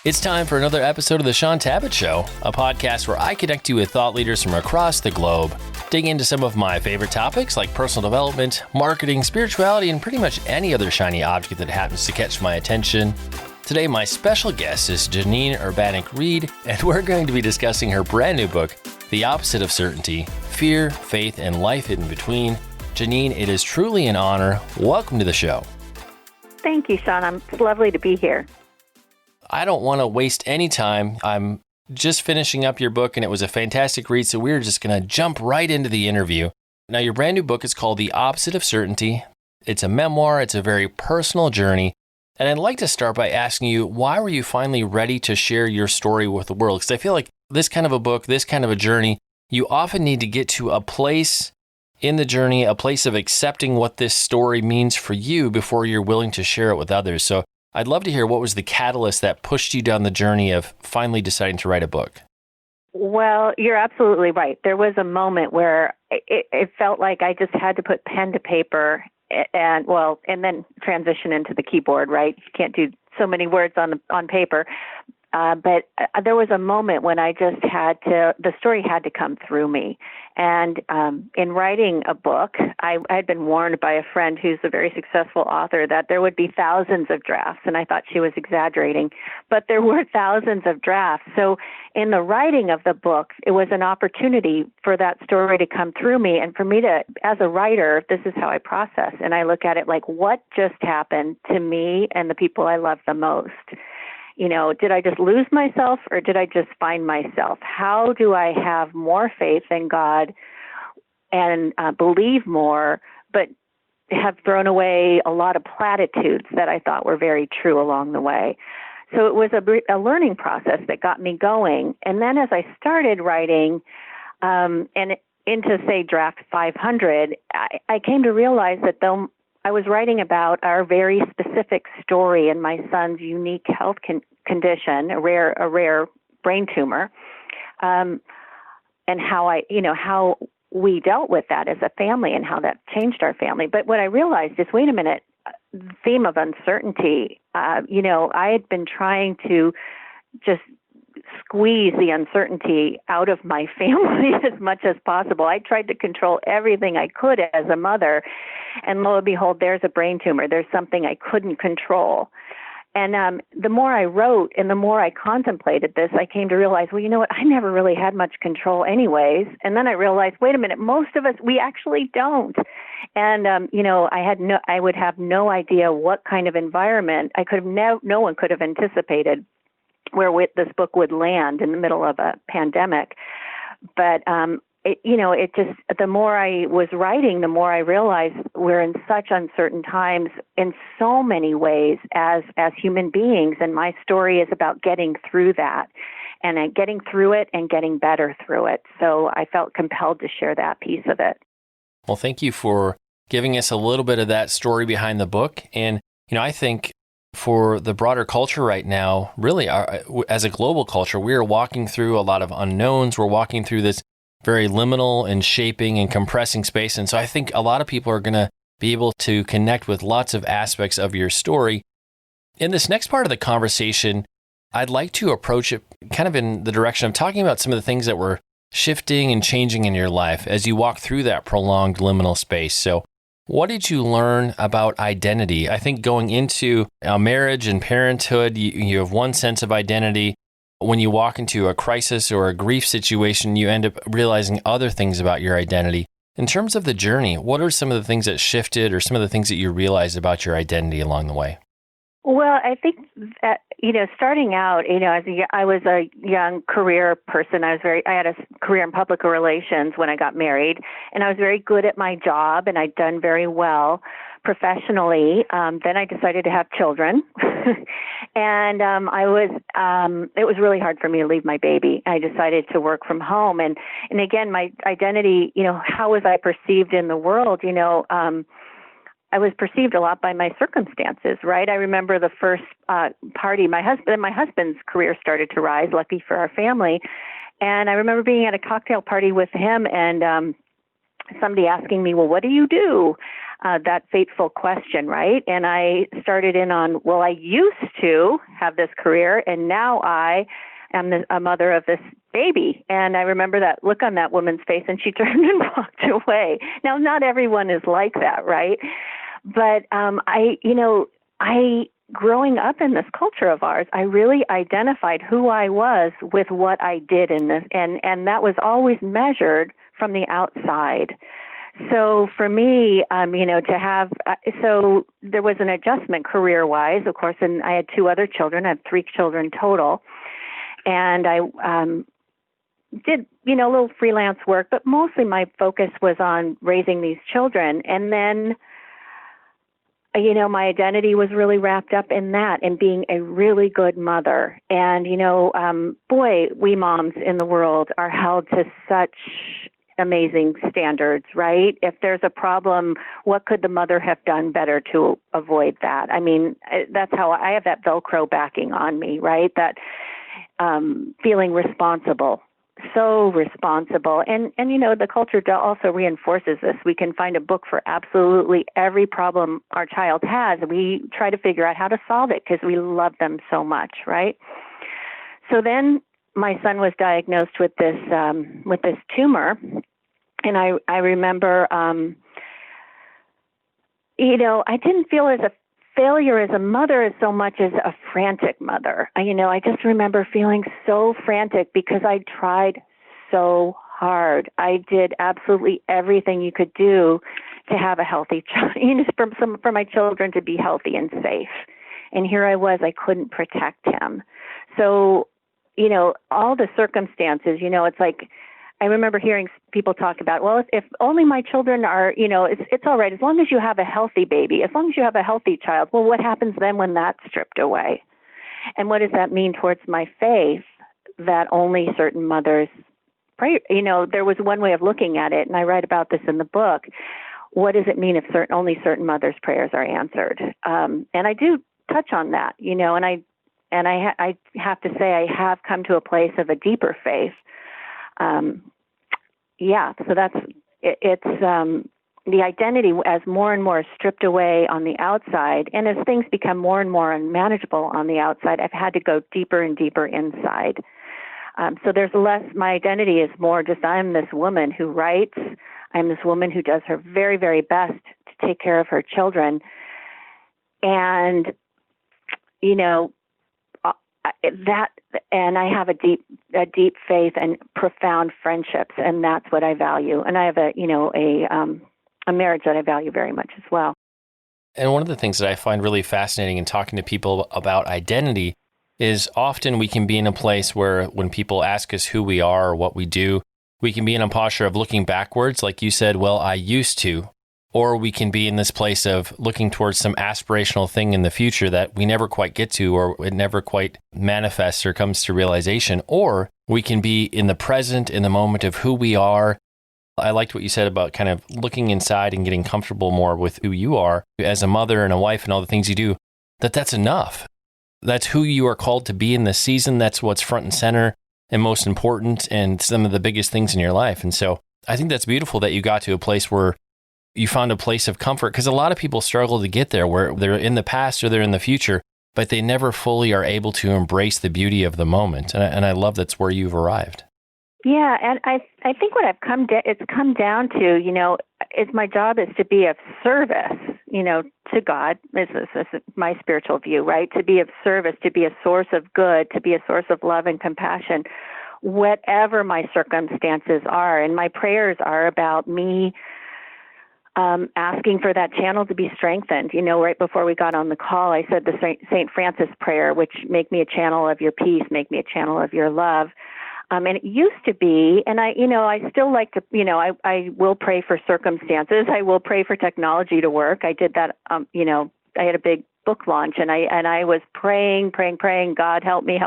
It's time for another episode of the Shaun Tabatt Show, a podcast where I connect you with thought leaders from across the globe, dig into some of my favorite topics like personal development, marketing, spirituality, and pretty much any other shiny object that happens to catch my attention. Today, my special guest is Janine Urbaniak Reid, and we're going to be discussing her brand new book, The Opposite of Certainty, Fear, Faith, and Life in Between. Janine, it is truly an honor. Welcome to the show. Thank you, Shaun. It's lovely to be here. I don't want to waste any time. I'm just finishing up your book, and it was a fantastic read, so we're just going to jump right into the interview. Now, your brand new book is called The Opposite of Certainty. It's a memoir. It's a very personal journey. And I'd like to start by asking you, why were you finally ready to share your story with the world? Because I feel like this kind of a book, this kind of a journey, you often need to get to a place in the journey, a place of accepting what this story means for you before you're willing to share it with others. So I'd love to hear what was the catalyst that pushed you down the journey of finally deciding to write a book. Well, you're absolutely right. There was a moment where it felt like I just had to put pen to paper and then transition into the keyboard, right? You can't do so many words on paper. But there was a moment when I just the story had to come through me. And in writing a book, I had been warned by a friend who's a very successful author that there would be thousands of drafts, and I thought she was exaggerating. But there were thousands of drafts. So in the writing of the book, it was an opportunity for that story to come through me. And for me to, as a writer, this is how I process. And I look at it like, what just happened to me and the people I love the most? You know, did I just lose myself or did I just find myself? How do I have more faith in God and believe more, but have thrown away a lot of platitudes that I thought were very true along the way? So it was a learning process that got me going. And then as I started writing and into, say, draft 500, I came to realize that though I was writing about our very specific story and my son's unique health condition, a rare brain tumor, and how we dealt with that as a family and how that changed our family. But what I realized is, wait a minute, the theme of uncertainty. I had been trying to just squeeze the uncertainty out of my family as much as possible. I tried to control everything I could as a mother, and lo and behold, there's a brain tumor. There's something I couldn't control. And the more I wrote and the more I contemplated this, I came to realize, well, you know what? I never really had much control anyways. And then I realized, wait a minute, most of us, we actually don't. And, I would have no idea what kind of environment no one could have anticipated where this book would land in the middle of a pandemic. But, the more I was writing, the more I realized we're in such uncertain times in so many ways as human beings. And my story is about getting through that and getting through it and getting better through it. So I felt compelled to share that piece of it. Well, thank you for giving us a little bit of that story behind the book. And, I think for the broader culture right now, really, as a global culture, we are walking through a lot of unknowns. We're walking through this very liminal and shaping and compressing space. And so I think a lot of people are going to be able to connect with lots of aspects of your story. In this next part of the conversation, I'd like to approach it kind of in the direction of talking about some of the things that were shifting and changing in your life as you walk through that prolonged liminal space. So what did you learn about identity? I think going into a marriage and parenthood, you have one sense of identity. When you walk into a crisis or a grief situation, you end up realizing other things about your identity. In terms of the journey, what are some of the things that shifted or some of the things that you realized about your identity along the way? Well, I think that, starting out, I was a young career person. I had a career in public relations when I got married, and I was very good at my job, and I'd done very well professionally. Then I decided to have children, and it was really hard for me to leave my baby. I decided to work from home, and again, my identity, how was I perceived in the world? I was perceived a lot by my circumstances, right? I remember the first party, my husband's career started to rise, lucky for our family. And I remember being at a cocktail party with him and somebody asking me, well, what do you do? That fateful question, right? And I started in on, well, I used to have this career, and now I am a mother of this baby. And I remember that look on that woman's face, and she turned and walked away. Now, not everyone is like that, right? But growing up in this culture of ours, I really identified who I was with what I did in this, and that was always measured from the outside. So for me, to have, so there was an adjustment career-wise, of course, and I had 2 other children. I have 3 children total. And I did, a little freelance work, but mostly my focus was on raising these children. And then, my identity was really wrapped up in that and being a really good mother. And, boy, we moms in the world are held to such amazing standards, right? If there's a problem, what could the mother have done better to avoid that? I mean, that's how I have that Velcro backing on me, right? That feeling responsible, so responsible. And the culture also reinforces this. We can find a book for absolutely every problem our child has. We try to figure out how to solve it because we love them so much, right? So then my son was diagnosed with this tumor, and I remember, I didn't feel as a failure as a mother as so much as a frantic mother. I just remember feeling so frantic because I tried so hard. I did absolutely everything you could do to have a healthy child, for my children to be healthy and safe. And here I was, I couldn't protect him. So, all the circumstances, it's like, I remember hearing people talk about, well, if only my children are, it's all right. As long as you have a healthy baby, as long as you have a healthy child, well, what happens then when that's stripped away? And what does that mean towards my faith that only certain mothers pray? There was one way of looking at it, and I write about this in the book. What does it mean if only certain mothers' prayers are answered? And I do touch on that, and I have to say I have come to a place of a deeper faith. So that's it's the identity as more and more stripped away on the outside, and as things become more and more unmanageable on the outside, I've had to go deeper and deeper inside. So there's less. My identity is more just I'm this woman who writes. I'm this woman who does her very, very best to take care of her children, and and I have a deep faith and profound friendships, and that's what I value. And I have a marriage that I value very much as well. And one of the things that I find really fascinating in talking to people about identity is often we can be in a place where when people ask us who we are or what we do, we can be in a posture of looking backwards, like you said, well, I used to. Or we can be in this place of looking towards some aspirational thing in the future that we never quite get to, or it never quite manifests or comes to realization. Or we can be in the present, in the moment of who we are. I liked what you said about kind of looking inside and getting comfortable more with who you are as a mother and a wife and all the things you do, that's enough. That's who you are called to be in this season. That's what's front and center and most important and some of the biggest things in your life. And so I think that's beautiful that you got to a place where you found a place of comfort, because a lot of people struggle to get there, where they're in the past or they're in the future, but they never fully are able to embrace the beauty of the moment. And I love that's where you've arrived. Yeah, and I think what it's come down to, is my job is to be of service, to God. This is my spiritual view, right? To be of service, to be a source of good, to be a source of love and compassion, whatever my circumstances are. And my prayers are about me asking for that channel to be strengthened. Right before we got on the call, I said the St. Francis prayer, which make me a channel of your peace, make me a channel of your love. And it used to be, and I still like to, I will pray for circumstances. I will pray for technology to work. I did that, I had a big book launch, and I was praying, God, help me.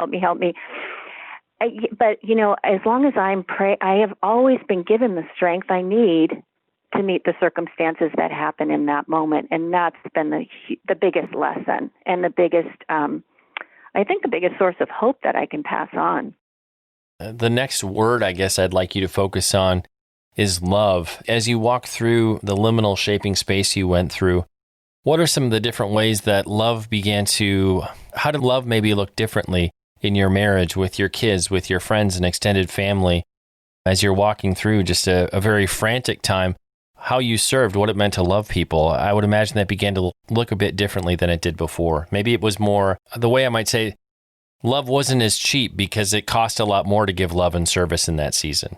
But, as long as I have always been given the strength I need to meet the circumstances that happen in that moment. And that's been the biggest lesson and the biggest, I think the biggest source of hope that I can pass on. The next word I guess I'd like you to focus on is love. As you walk through the liminal shaping space you went through, what are some of the different ways that how did love maybe look differently in your marriage, with your kids, with your friends and extended family, as you're walking through just a very frantic time, how you served, what it meant to love people? I would imagine that began to look a bit differently than it did before. Maybe it was more, the way I might say, love wasn't as cheap because it cost a lot more to give love and service in that season.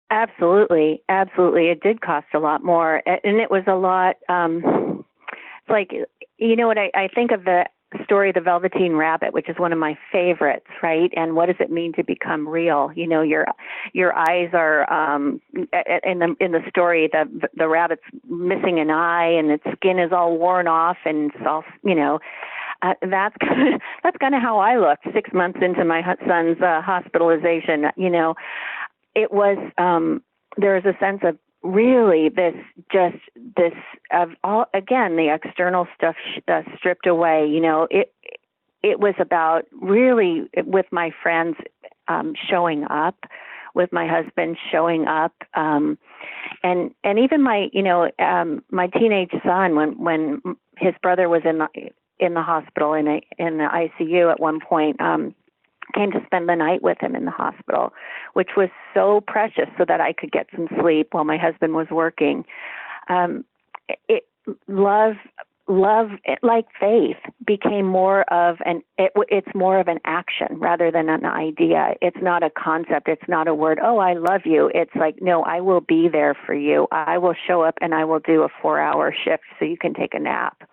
Absolutely. Absolutely. It did cost a lot more. And it was a lot, it's like, you know what, I think of the story The Velveteen Rabbit, which is one of my favorites, right? And what does it mean to become real? You know, your eyes are in the story, the rabbit's missing an eye and its skin is all worn off and it's all, you know, that's kind of how I looked 6 months into my son's hospitalization. You know, it was there was a sense of really this of all, again, the external stuff stripped away. You know, it was about really with my friends showing up, with my husband showing up, and even my my teenage son when his brother was in the hospital in the ICU at one point. Came to spend the night with him in the hospital, which was so precious so that I could get some sleep while my husband was working. Love, like faith, became more of it's more of an action rather than an idea. It's not a concept. It's not a word. Oh, I love you. It's like, no, I will be there for you. I will show up and I will do a 4-hour shift so you can take a nap,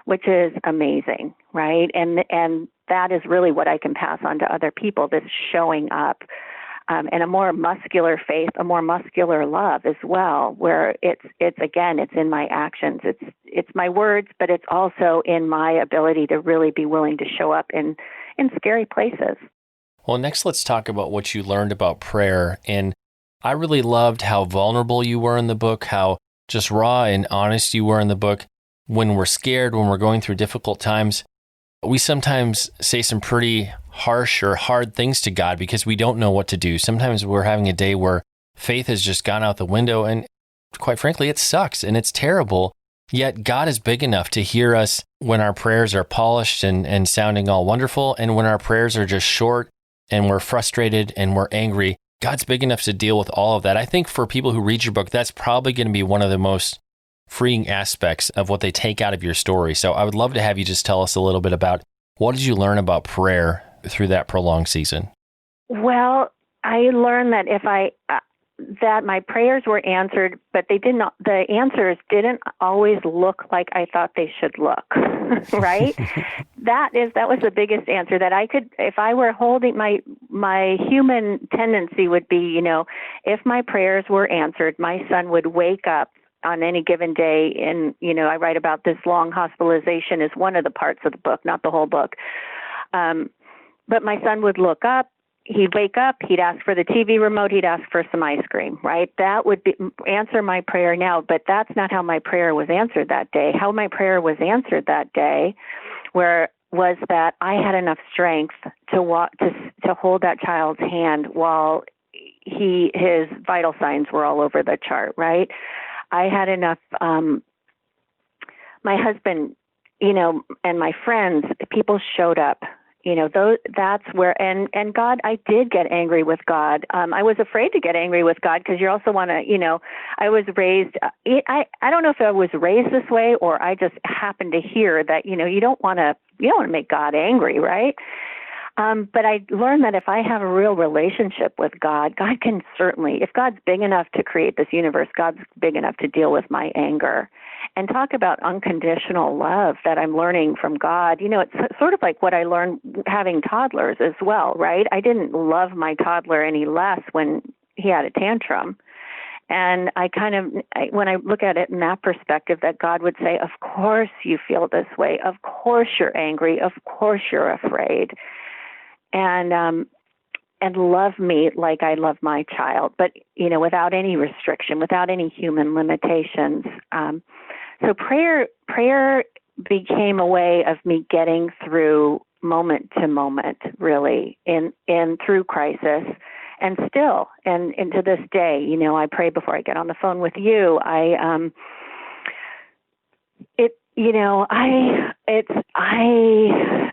which is amazing, right? And that is really what I can pass on to other people, this showing up, and a more muscular faith, a more muscular love as well, where it's in my actions. It's my words, but it's also in my ability to really be willing to show up in scary places. Well, next let's talk about what you learned about prayer. And I really loved how vulnerable you were in the book, how just raw and honest you were in the book. When we're scared, when we're going through difficult times, we sometimes say some pretty harsh or hard things to God because we don't know what to do. Sometimes we're having a day where faith has just gone out the window, and quite frankly, it sucks and it's terrible. Yet God is big enough to hear us when our prayers are polished and sounding all wonderful, and when our prayers are just short and we're frustrated and we're angry. God's big enough to deal with all of that. I think for people who read your book, that's probably going to be one of the most freeing aspects of what they take out of your story. So I would love to have you just tell us a little bit about what did you learn about prayer through that prolonged season? Well, I learned that that my prayers were answered, but the answers didn't always look like I thought they should look, right? That was the biggest answer that I could, if I were holding my human tendency would be, you know, if my prayers were answered, my son would wake up on any given day. And, you know, I write about this long hospitalization as one of the parts of the book, not the whole book. But my son would look up, he'd wake up, he'd ask for the TV remote, he'd ask for some ice cream, right? That would answer my prayer now, but that's not how my prayer was answered that day. How my prayer was answered that day was that I had enough strength to hold that child's hand while his vital signs were all over the chart, right? I had enough, my husband, you know, and my friends, people showed up, you know, that's where, and God, I did get angry with God. I was afraid to get angry with God because you also want to, you know, I was raised, I don't know if I was raised this way or I just happened to hear that, you know, you don't want to make God angry, right? But I learned that if I have a real relationship with God, God can certainly, if God's big enough to create this universe, God's big enough to deal with my anger. And talk about unconditional love that I'm learning from God. You know, it's sort of like what I learned having toddlers as well, right? I didn't love my toddler any less when he had a tantrum. And when I look at it in that perspective, that God would say, of course you feel this way. Of course you're angry. Of course you're afraid. And love me like I love my child, but, you know, without any restriction, without any human limitations. So prayer became a way of me getting through moment to moment, really, in through crisis. and still, and to this day, you know, I pray before I get on the phone with you.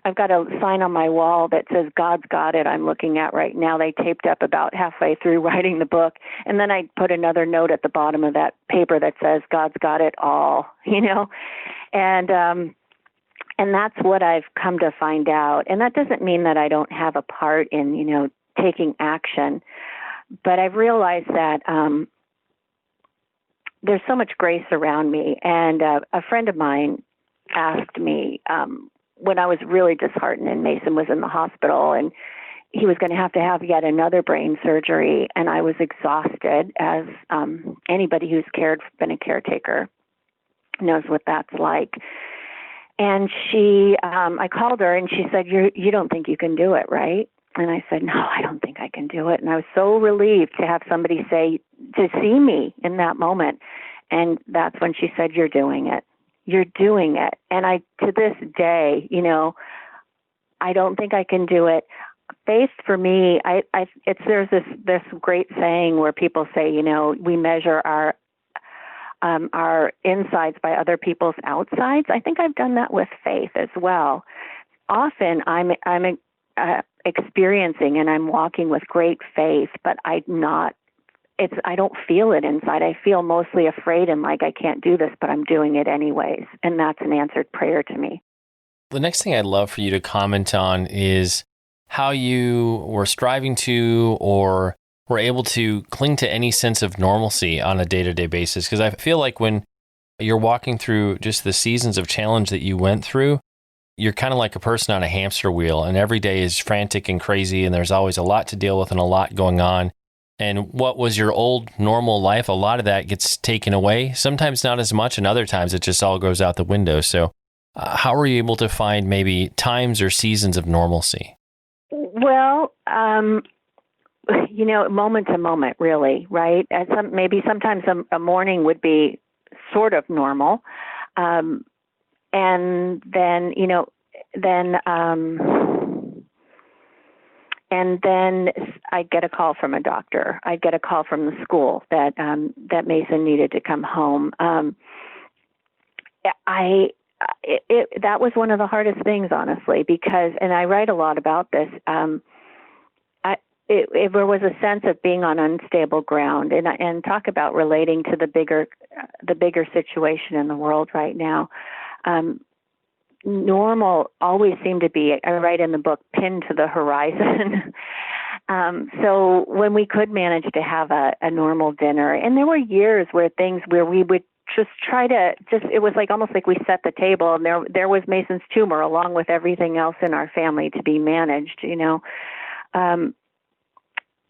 I've got a sign on my wall that says God's got it. I'm looking at right now. They taped up about halfway through writing the book. And then I put another note at the bottom of that paper that says God's got it all, you know? And that's what I've come to find out. And that doesn't mean that I don't have a part in, you know, taking action. But I've realized that, there's so much grace around me. And a friend of mine asked me when I was really disheartened and Mason was in the hospital and he was going to have yet another brain surgery. And I was exhausted, as anybody who's been a caretaker knows what that's like. And I called her and she said, you don't think you can do it, right? And I said, no, I don't think I can do it. And I was so relieved to have somebody say, to see me in that moment. And that's when she said, you're doing it. You're doing it. And to this day, you know, I don't think I can do it. Faith for me, there's this great saying where people say, you know, we measure our insides by other people's outsides. I think I've done that with faith as well. Often I'm experiencing and I'm walking with great faith, but I don't feel it inside. I feel mostly afraid and like I can't do this, but I'm doing it anyways. And that's an answered prayer to me. The next thing I'd love for you to comment on is how you were striving to or were able to cling to any sense of normalcy on a day-to-day basis. Because I feel like when you're walking through just the seasons of challenge that you went through, you're kind of like a person on a hamster wheel, and every day is frantic and crazy, and there's always a lot to deal with and a lot going on. And what was your old normal life, a lot of that gets taken away. Sometimes not as much, and other times it just all goes out the window. So how were you able to find maybe times or seasons of normalcy? Well, you know, moment to moment, really, right? Maybe sometimes a morning would be sort of normal. And then, you know, then I'd get a call from a doctor. I'd get a call from the school that Mason needed to come home. That was one of the hardest things, honestly, because, and I write a lot about this. There was a sense of being on unstable ground, and talk about relating to the bigger situation in the world right now. Normal always seemed to be, I write in the book, pinned to the horizon. So when we could manage to have a normal dinner, and there were years where we would just try to, it was like almost like we set the table, and there was Mason's tumor along with everything else in our family to be managed, you know.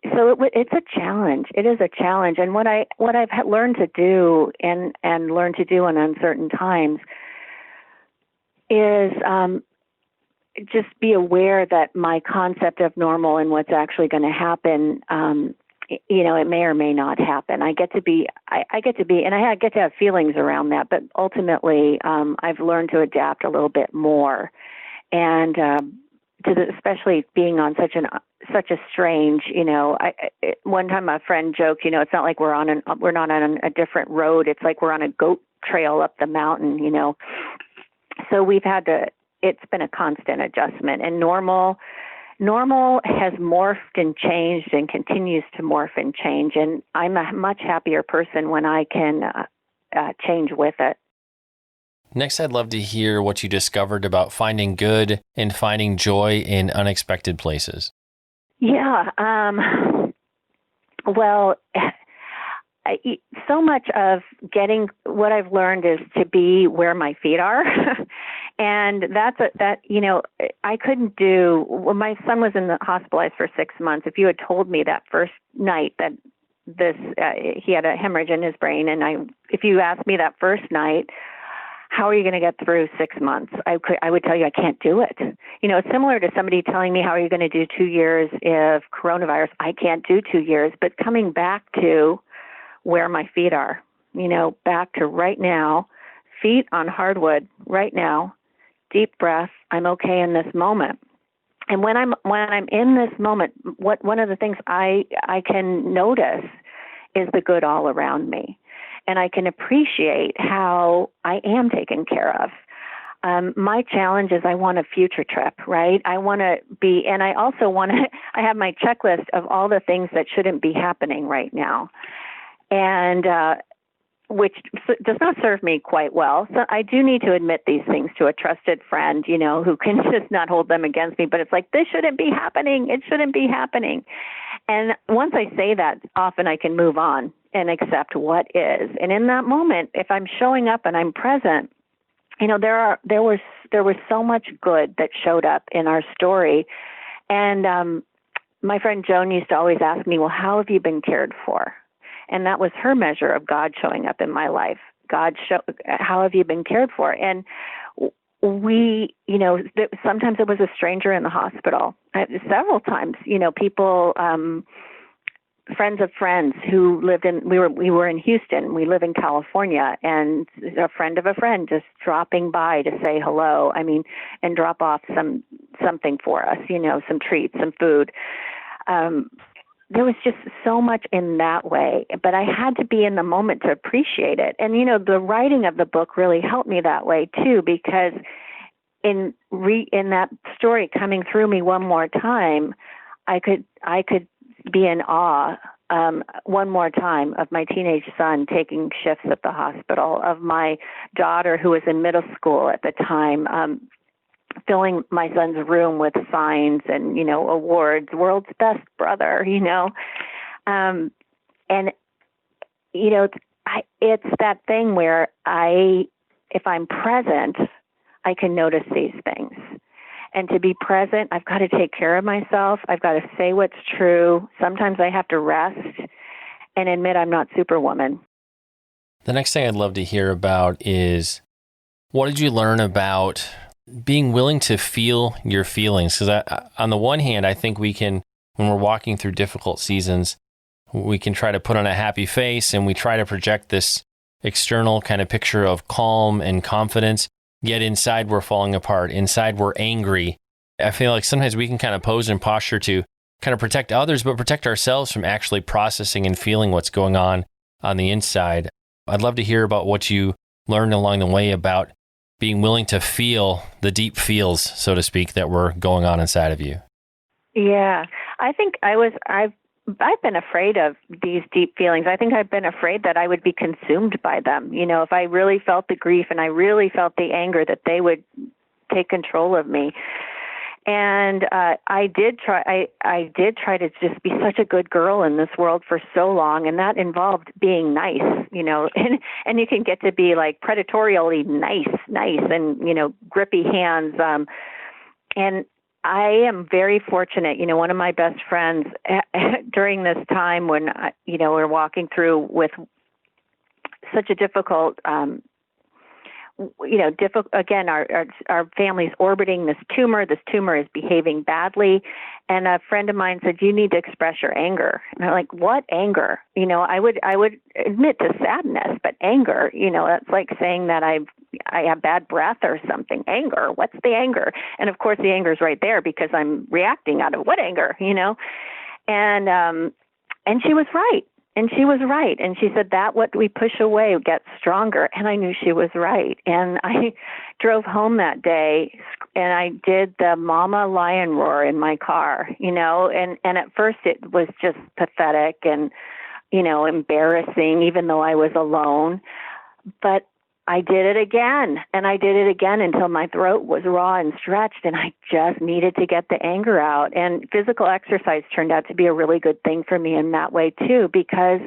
So it's a challenge. It is a challenge. And what I've learned to do and learned to do in uncertain times is just be aware that my concept of normal and what's actually going to happen, you know, it may or may not happen. I get to be, and I get to have feelings around that, but ultimately, I've learned to adapt a little bit more, and especially being on such a strange, you know. One time a friend joked, you know, it's not like we're not on a different road. It's like we're on a goat trail up the mountain, you know. So it's been a constant adjustment, and normal has morphed and changed and continues to morph and change. And I'm a much happier person when I can change with it. Next, I'd love to hear what you discovered about finding good and finding joy in unexpected places. Yeah. Well, so much of what I've learned is to be where my feet are. And you know, I couldn't do, when my son was in the hospitalized for 6 months, if you had told me that first night that he had a hemorrhage in his brain, and if you asked me that first night, how are you going to get through 6 months? I would tell you I can't do it. You know, it's similar to somebody telling me, how are you going to do 2 years of coronavirus? I can't do 2 years. But coming back to where my feet are, you know, back to right now, feet on hardwood right now, deep breath, I'm okay in this moment. And when I'm in this moment, one of the things I can notice is the good all around me, and I can appreciate how I am taken care of. My challenge is I want a future trip, right? I want to be, and I also want to, I have my checklist of all the things that shouldn't be happening right now. And, which does not serve me quite well. So I do need to admit these things to a trusted friend, who can just not hold them against me. But it's like, this shouldn't be happening. It shouldn't be happening. And once I say that, often I can move on and accept what is. And in that moment, if I'm showing up and I'm present, there was so much good that showed up in our story. And my friend Joan used to always ask me, well, how have you been cared for? And that was her measure of God showing up in my life. How have you been cared for? And we, sometimes it was a stranger in the hospital. Several times, people, friends of friends who lived we were in Houston. We live in California, and a friend of a friend just dropping by to say hello. And drop off something for us, some treats, some food. There was just so much in that way, but I had to be in the moment to appreciate it. And, the writing of the book really helped me that way too, because in that story coming through me one more time, I could be in awe one more time of my teenage son taking shifts at the hospital, of my daughter who was in middle school at the time, filling my son's room with signs and, awards, world's best brother, and, it's that thing where if I'm present, I can notice these things. And to be present, I've got to take care of myself. I've got to say what's true. Sometimes I have to rest and admit I'm not Superwoman. The next thing I'd love to hear about is, what did you learn about being willing to feel your feelings? Because on the one hand, I think we can, when we're walking through difficult seasons, we can try to put on a happy face and we try to project this external kind of picture of calm and confidence. Yet inside we're falling apart. Inside we're angry. I feel like sometimes we can kind of pose and posture to kind of protect others, but protect ourselves from actually processing and feeling what's going on the inside. I'd love to hear about what you learned along the way about being willing to feel the deep feels, so to speak, that were going on inside of you. Yeah, I think I've been afraid of these deep feelings. I think I've been afraid that I would be consumed by them. If I really felt the grief and I really felt the anger, that they would take control of me. And I did try to just be such a good girl in this world for so long, and that involved being nice, and you can get to be like predatorially nice, and grippy hands. And I am very fortunate. One of my best friends during this time when we're walking through with such a difficult. Again, our family's orbiting this tumor. This tumor is behaving badly. And a friend of mine said, you need to express your anger. And I'm like, what anger? I would admit to sadness, but anger, that's like saying that I have bad breath or something. Anger, what's the anger? And of course the anger is right there because I'm reacting out of what anger, and she was right. And she was right. And she said that what we push away gets stronger. And I knew she was right. And I drove home that day and I did the mama lion roar in my car, and at first it was just pathetic and, embarrassing, even though I was alone. But I did it again, and I did it again until my throat was raw and stretched, and I just needed to get the anger out. And physical exercise turned out to be a really good thing for me in that way, too, because,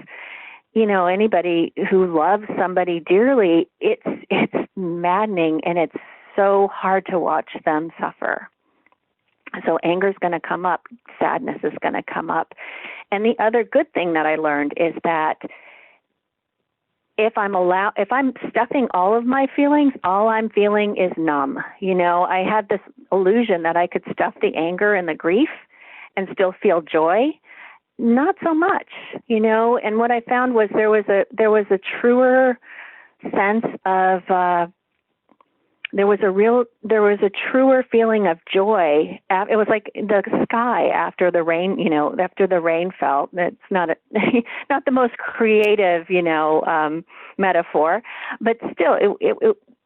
anybody who loves somebody dearly, it's maddening, and it's so hard to watch them suffer. So anger is going to come up. Sadness is going to come up. And the other good thing that I learned is that if I'm stuffing all of my feelings, all I'm feeling is numb. I had this illusion that I could stuff the anger and the grief and still feel joy. Not so much, and what I found was there was a truer sense of there was a truer feeling of joy. It was like the sky after the rain, after the rain fell. It's not not the most creative, metaphor, but still,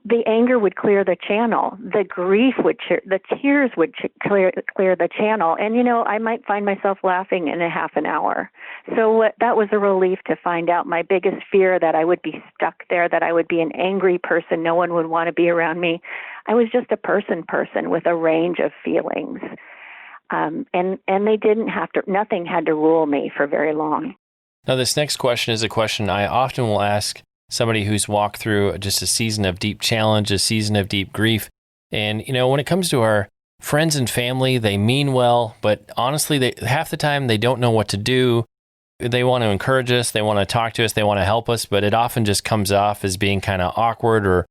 the anger would clear the channel. The grief the tears would clear the channel. And, I might find myself laughing in a half an hour. So that was a relief to find out. My biggest fear, that I would be stuck there, that I would be an angry person, no one would want to be around me. I was just a person with a range of feelings. And they didn't have to, nothing had to rule me for very long. Now, this next question is a question I often will ask somebody who's walked through just a season of deep challenge, a season of deep grief. And, when it comes to our friends and family, they mean well, but honestly, half the time they don't know what to do. They want to encourage us, they want to talk to us, they want to help us, but it often just comes off as being kind of awkward or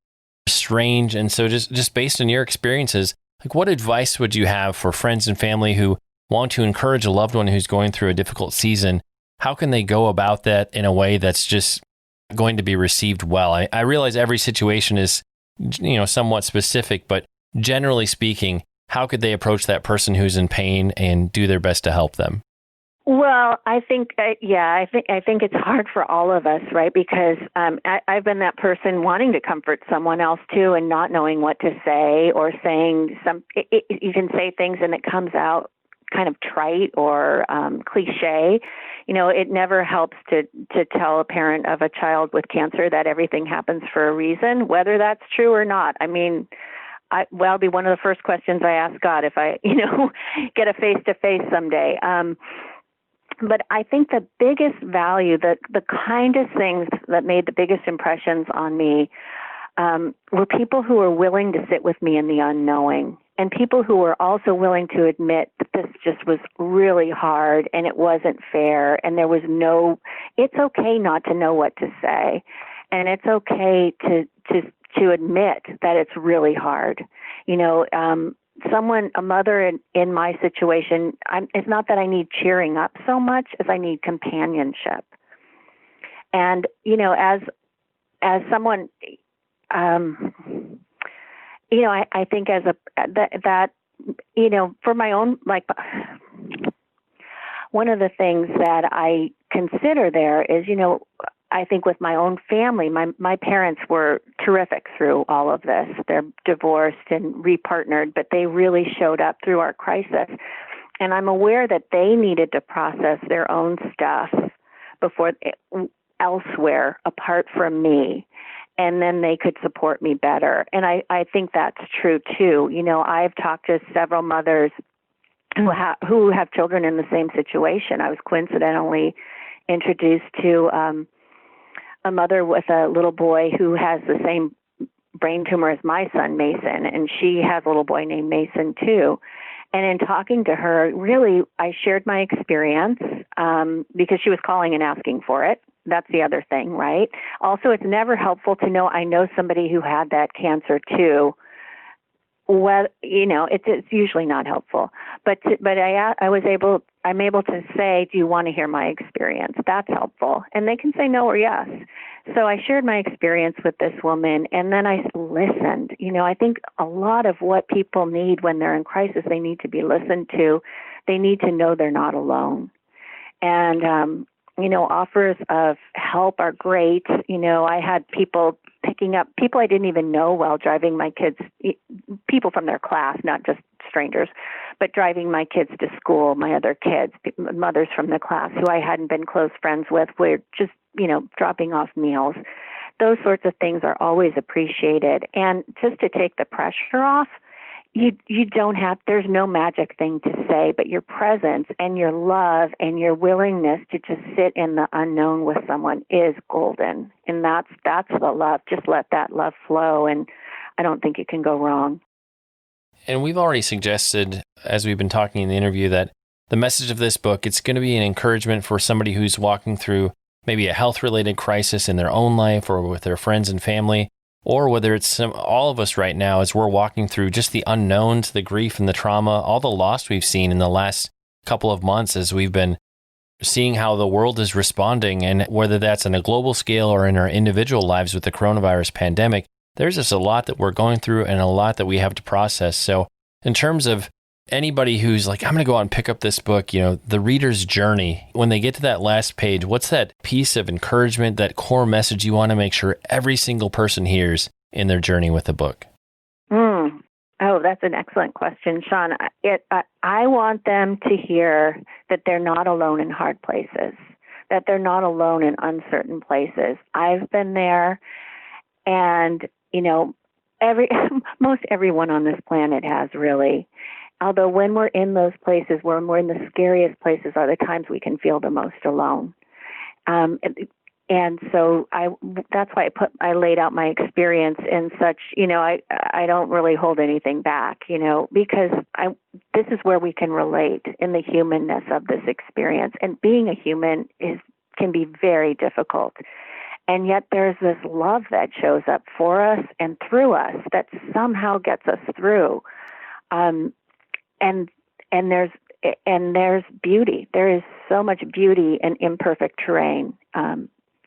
strange. And so just based on your experiences, like, what advice would you have for friends and family who want to encourage a loved one who's going through a difficult season? How can they go about that in a way that's just going to be received well? I realize every situation is, somewhat specific, but generally speaking, how could they approach that person who's in pain and do their best to help them? Well, I think it's hard for all of us, right? Because I've been that person wanting to comfort someone else too, and not knowing what to say, or saying you can say things and it comes out kind of trite or cliche. It never helps to tell a parent of a child with cancer that everything happens for a reason, whether that's true or not. I mean, it'll be one of the first questions I ask God if I, get a face-to-face someday. But I think the biggest value, the kindest things that made the biggest impressions on me were people who were willing to sit with me in the unknowing, and people who were also willing to admit that this just was really hard and it wasn't fair, and it's okay not to know what to say, and it's okay to admit that it's really hard. A mother in my situation, it's not that I need cheering up so much as I need companionship. And, as someone, I think for my own, one of the things that I consider there is, I think with my own family, my parents were terrific through all of this. They're divorced and repartnered, but they really showed up through our crisis. And I'm aware that they needed to process their own stuff elsewhere, apart from me, and then they could support me better. And I think that's true too. I've talked to several mothers who have children in the same situation. I was coincidentally introduced to a mother with a little boy who has the same brain tumor as my son, Mason, and she has a little boy named Mason too. And in talking to her, really, I shared my experience because she was calling and asking for it. That's the other thing, right? Also, it's never helpful to know I know somebody who had that cancer too. Well, it's usually not helpful. But I'm able to say, do you want to hear my experience? That's helpful. And they can say no or yes. So I shared my experience with this woman, and then I listened. I think a lot of what people need when they're in crisis, they need to be listened to. They need to know they're not alone. And, offers of help are great. I had people picking up people I didn't even know while driving my kids, people from their class, not just strangers, but driving my kids to school, my other kids, mothers from the class who I hadn't been close friends with, were just, dropping off meals. Those sorts of things are always appreciated. And just to take the pressure off, you don't have, there's no magic thing to say, but your presence and your love and your willingness to just sit in the unknown with someone is golden. And that's the love. Just let that love flow, and I don't think it can go wrong. And we've already suggested, as we've been talking in the interview, that the message of this book, it's going to be an encouragement for somebody who's walking through maybe a health-related crisis in their own life or with their friends and family, or whether it's all of us right now as we're walking through just the unknowns, the grief and the trauma, all the loss we've seen in the last couple of months as we've been seeing how the world is responding, and whether that's on a global scale or in our individual lives with the coronavirus pandemic, there's just a lot that we're going through and a lot that we have to process. So in terms of anybody who's like, I'm going to go out and pick up this book, the reader's journey, when they get to that last page, what's that piece of encouragement, that core message you want to make sure every single person hears in their journey with the book? Oh, that's an excellent question, Shaun. I want them to hear that they're not alone in hard places, that they're not alone in uncertain places. I've been there, and, most everyone on this planet has, really. Although when we're in those places, when we're in the scariest places, are the times we can feel the most alone. And so that's why I laid out my experience in such, I don't really hold anything back, because this is where we can relate in the humanness of this experience. And being a human can be very difficult. And yet there's this love that shows up for us and through us that somehow gets us through. And there's beauty. There is so much beauty in imperfect terrain.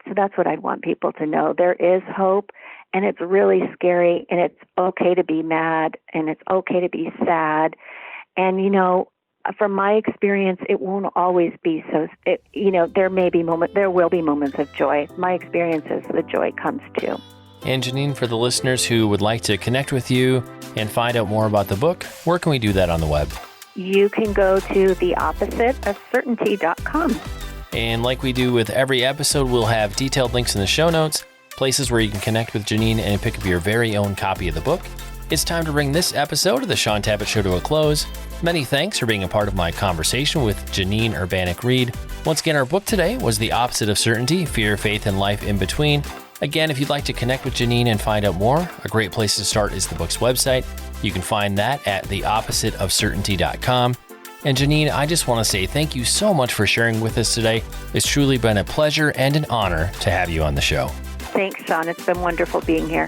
So that's what I want people to know. There is hope, and it's really scary, and it's okay to be mad, and it's okay to be sad. And, from my experience, it won't always be so, there will be moments of joy. My experience is the joy comes too. And Janine, for the listeners who would like to connect with you and find out more about the book, where can we do that on the web? You can go to theoppositeofcertainty.com. And like we do with every episode, we'll have detailed links in the show notes, places where you can connect with Janine and pick up your very own copy of the book. It's time to bring this episode of the Shaun Tabatt Show to a close. Many thanks for being a part of my conversation with Janine Urbaniak Reid. Once again, our book today was The Opposite of Certainty, Fear, Faith, and Life in Between. Again, if you'd like to connect with Janine and find out more, a great place to start is the book's website. You can find that at theoppositeofcertainty.com. And Janine, I just want to say thank you so much for sharing with us today. It's truly been a pleasure and an honor to have you on the show. Thanks, Shaun. It's been wonderful being here.